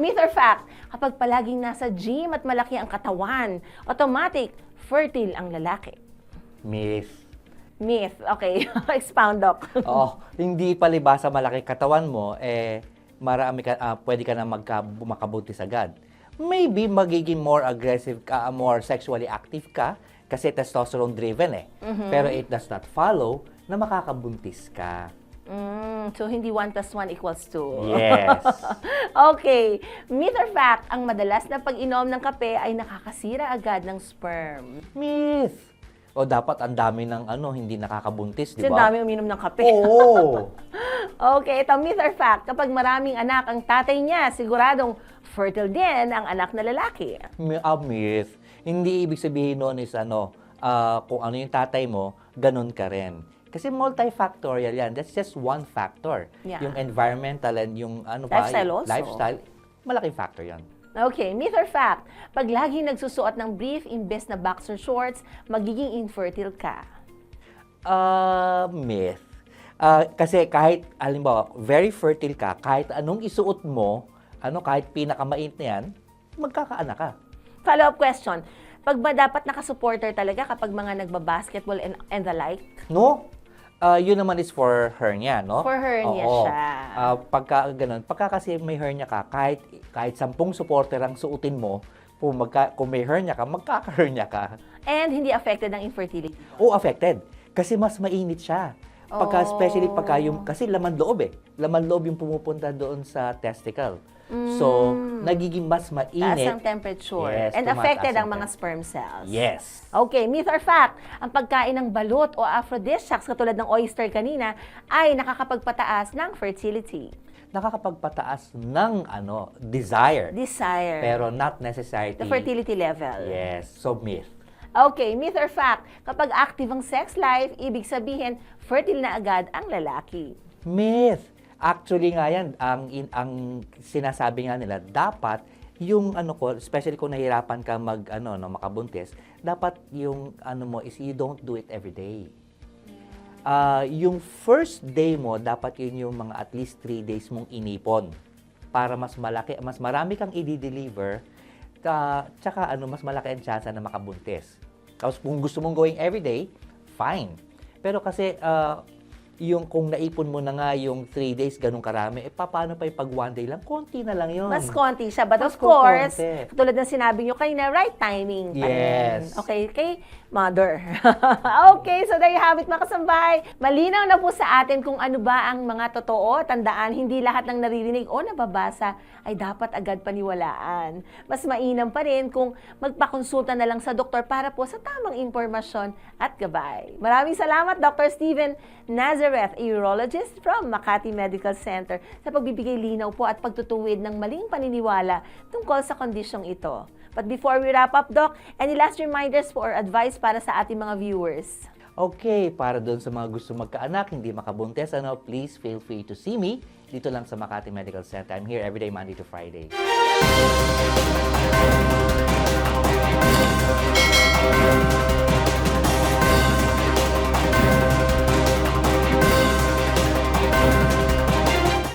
myth or fact, kapag palaging nasa gym at malaki ang katawan, automatic, fertile ang lalaki. Myth. Myth. Okay. Expound, Doc. Oo, hindi palibasa malaki katawan mo, marami ka, pwede ka na makabuntis agad. Maybe magiging more aggressive ka, more sexually active ka, kasi testosterone driven Pero it does not follow na makakabuntis ka. So, hindi 1 + 1 = 2. Yes. Okay. Myth or fact, ang madalas na pag-inom ng kape ay nakakasira agad ng sperm. Myth. O dapat ang dami ng hindi nakakabuntis, di Kasi ba? dami uminom ng kape. Oo. Okay, ito myth or fact, kapag maraming anak ang tatay niya, siguradong fertile din ang anak na lalaki. Myth. Hindi ibig sabihin noon is kung ano yung tatay mo, ganun ka rin. Kasi multifactorial yan. That's just one factor. Yeah. Yung environmental and yung Lifestyle also. lifestyle, malaking factor yan. Okay, myth or fact, pag lagi nagsusuot ng brief imbes na boxer shorts, magiging infertile ka. Myth. Kasi kahit, halimbawa, very fertile ka, kahit anong isuot mo, kahit pinakamait na yan, magkakaanak ka. Follow-up question, pag ba dapat nakasupporter talaga kapag mga nagbabasketball and the like? No? Yun naman is for hernia, no? For hernia Oo. siya. Pagka kasi may hernia ka, kahit 10 supporter ang suotin mo, kung may hernia ka, magkaka-hernia ka. And hindi affected ng infertility? O affected. Kasi mas mainit siya. Especially kasi laman loob Laman loob yung pumupunta doon sa testicle. So, nagiging mas mainit. Taas ang temperature. Yes, And tumataas affected ang ang mga sperm cells. Yes. Okay, myth or fact, ang pagkain ng balut o aphrodisiacs katulad ng oyster kanina ay nakakapagpataas ng fertility. Nakakapagpataas ng desire. Desire. Pero not necessarily. The fertility level. Yes. So, myth. Okay, myth or fact, kapag active ang sex life, ibig sabihin, fertile na agad ang lalaki. Myth. Actually nga yan, ang sinasabi nga nila, dapat yung especially kung nahirapan ka makabuntis, dapat yung mo is you don't do it every day. Yung first day mo, dapat yun yung mga at least 3 days mong inipon para mas marami kang i-deliver, tsaka mas malaki ang chance na makabuntis. Tapos kung gusto mong going every day, fine. Pero kasi yung kung naipon mo na nga yung 3 days, ganun karami, paano pa yung pag 1 day lang? Konti na lang yun. Mas konti siya. But Mas of course, kukonti. katulad ng sinabi nyo kanina, right timing pa rin. Yes. Okay, kay mother. Okay, so there you have it mga kasambay. Malinaw na po sa atin kung ano ba ang mga totoo. Tandaan, hindi lahat ng naririnig o nababasa ay dapat agad paniwalaan. Mas mainam pa rin kung magpakonsulta na lang sa doktor para po sa tamang impormasyon at gabay. Maraming salamat, Dr. Steven Nazareth, a urologist from Makati Medical Center, sa pagbibigay linaw po at pagtutuwid ng maling paniniwala tungkol sa kondisyong ito. But before we wrap up, Doc, any last reminders or advice para sa ating mga viewers? Okay, para doon sa mga gusto magkaanak, hindi makabuntis, please feel free to see me dito lang sa Makati Medical Center. I'm here every day, Monday to Friday.